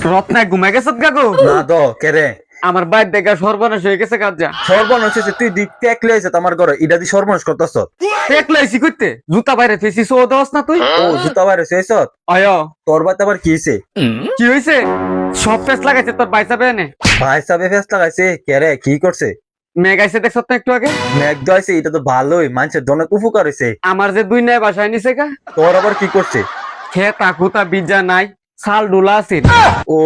রত্না ঘুমাই গেছত গাগো না দ কেরে আমার বাইর দেখা সর্বনাশ হয়ে গেছে কাজা সর্বনাশ হয়েছে তুই দিক টেকলে হয়েছে আমার ঘরে এটা দিয়ে সর্বনাশ করতেছ দেখলাইছি করতে জুতা বাইরে ফেসি সো দস না তুই ও জুতা বাইরে হয়েছ আয় তোর বাড়িতে আবার কি হয়েছে কি হইছে সব ফেস লাগাইছে তোর বাইসা বেনে ভাই সাহেব ফেস লাগাইছে কেরে কি করছে মেঘ আইছে দেখছ তো একটু আগে মেঘ দইছে এটা তো ভালোই মানুষের অনেক উপকার হয়েছে আমার যে দুই নাই বাসায় নিছে গা তোর আবার কি করছে খেতা খুতা বিজা নাই সাল ডুলা আছে ও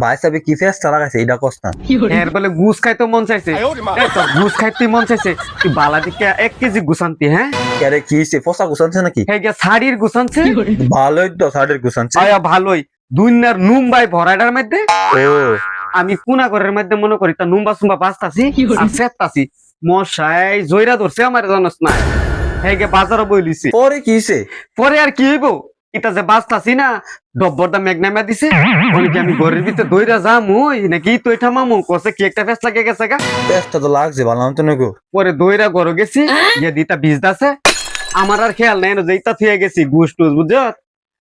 ভাই সাহেব কি ফেস লাগাইছে এটা কস না এর বলে গুস খাইতে মন চাইছে এই তো গুস খাইতে মন চাইছে তুই বালা দিকে 1 কেজি গুসান্তি হ্যাঁ কেরে কি হয়েছে ফসা গুছানছে নাকি হে গিয়া শাড়ির গুসানছে ভালোই তো সাইডের গুছানছে আয়া ভালোই দুইনার নুমবাই ভরাইডার মধ্যে ও আমি কুনা ঘরের মধ্যে মনে করি তা নুম্বা সুম্বা বাঁচতাছি আর ফেরতাছি মশাই জয়রা ধরছে আমার জানাস না হে গে বাজারও বইলিছি পরে কি হয়েছে পরে আর কি হইব এটা যে বাঁচতাছি না ডব্বরটা মেঘনামা দিছে অনেকে আমি ঘরের ভিতরে দইরা যাম ওই নাকি তো এটা মামু কসে কি একটা ফেস লাগে গেছে গা ফেসটা তো লাগছে ভালো তো নাকো পরে দইরা ঘরে গেছি গিয়ে দিতা ভিজদাছে আমার আর খেয়াল নাই না যে ইতা থুয়ে গেছি গুস টুস বুঝত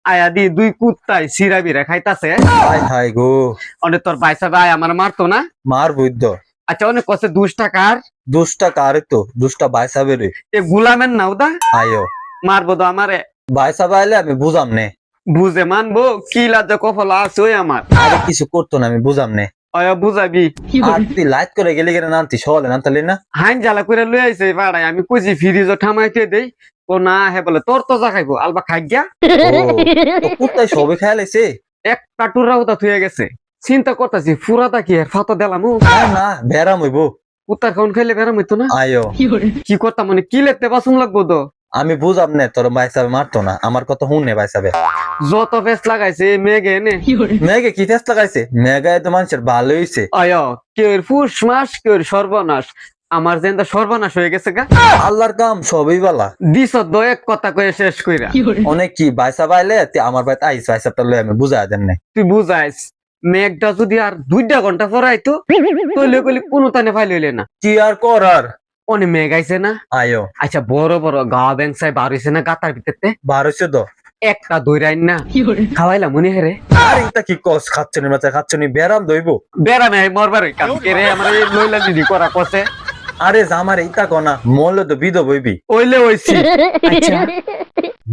আয়া দি দুই কুত্তাই সিরা বিরা খাইতাছে হাই হাই গো অনেক তোর বাইসা ভাই আমার মারতো না মার বৈদ্য আচ্ছা অনেক কসে 2 টাকার দুষ্টা কারে তো দুষ্টা ভাই সাহেবের এ গুলামের নাও দা আয়ো মারবো তো আমারে ভাই সাহেব আইলে আমি বুঝাম নে বুঝে মানবো কি লাজ্জা কফল আছে ওই আমার আরে কিছু করতো না আমি বুঝাম নে অয়া বুঝাবি আর তুই লাইট করে গেলে গেলে নানতি সহলে নানতালি না হাইন জ্বালা করে লই আইছে পাড়ায় আমি কইছি ফ্রিজও ঠামাইতে দেই ও না হে বলে তোর তো যা খাইবো আলবা খাই গিয়া তো কুত্তাই সবে খেয়াল আইছে একটা টুরাও তা থুয়ে গেছে চিন্তা করতেছি ফুরাটা কি আর ফাতো দিলাম না বেড়াম হইব কুত্তার খাউন খাইলে বেরাম হইতো না আয়ো কি করতাম মানে কি লেতে বাসুন লাগবো তো আমি বুঝাম নে তোর ভাই সাহেব মারতো না আমার কথা শুনে ভাই সাহেব যত ফেস লাগাইছে মেঘে এনে মেঘে কি ফেস লাগাইছে মেঘায় তো মানুষের ভালো হইছে আয় কেউ ফুস মাস কেউ সর্বনাশ আমার যেন সর্বনাশ হয়ে গেছে গা আল্লাহর কাম সবই বালা দিস এক কথা কয়ে শেষ কইরা অনেক কি ভাই সাহেব আইলে তুই আমার বাড়িতে আইস ভাই সাহেবটা লই আমি বুঝাই দেন না তুই বুঝাইস মেঘটা যদি আর 2 ঘন্টা পরে আইতো তৈলে কইলি কোনো তানে ফাইল হইলে না কি আর করার অনে মেঘ আইছে না আয়ো আচ্ছা বড় বড় গা ব্যাংসাই বার হইছে না গাতার ভিতরতে বারোশো তো একটা দইরাইন না খাওয়াইলা মনে হেরে আর এটা কি কস খাচ্ছনি মাথা খাচ্ছনি বেরাম দইব বেড়ামে মরবার কালকে রে আমার এই লইলা দিদি করা কসে আরে জামার ইতা কনা মরলে তো বিধ বইবি ওইলে ওইছি আচ্ছা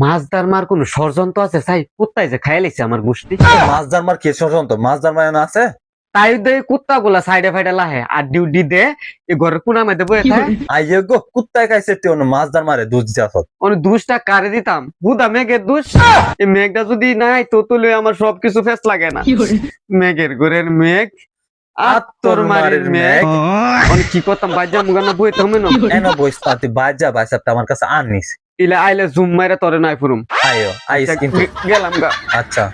মাছদার মার কোন ষড়যন্ত্র আছে সাই কুত্তাই যে খাই লাইছে আমার গোষ্ঠী মাছদার মার কে ষড়যন্ত্র মাছদার মায় না আছে তাই দে কুত্তা গুলা সাইডে ফাইডে লাহে আর ডিউটি দে এ ঘরের কোনা মধ্যে বয়ে থাকে আইয়ে গো কুত্তায় খাইছে তুই অন্য মাছদার মারে দুধ দিতে অনে 2টা কারে দিতাম বুদা মেঘের দুষ এই মেঘটা যদি নাই তো তুলে আমার সবকিছু ফেস লাগে না মেঘের ঘরের মেঘ আত্তর মারের মেঘ অনেক কি করতাম বাজ্যা মুগানা বই থামে না এন বইস তুই বাজা ভাই সাহেবটা আমার কাছে আনিস ইলে আইলে জুম মাইরা তরে নাই ফুরুম আইও আইস কিন্তু গেলাম গা আচ্ছা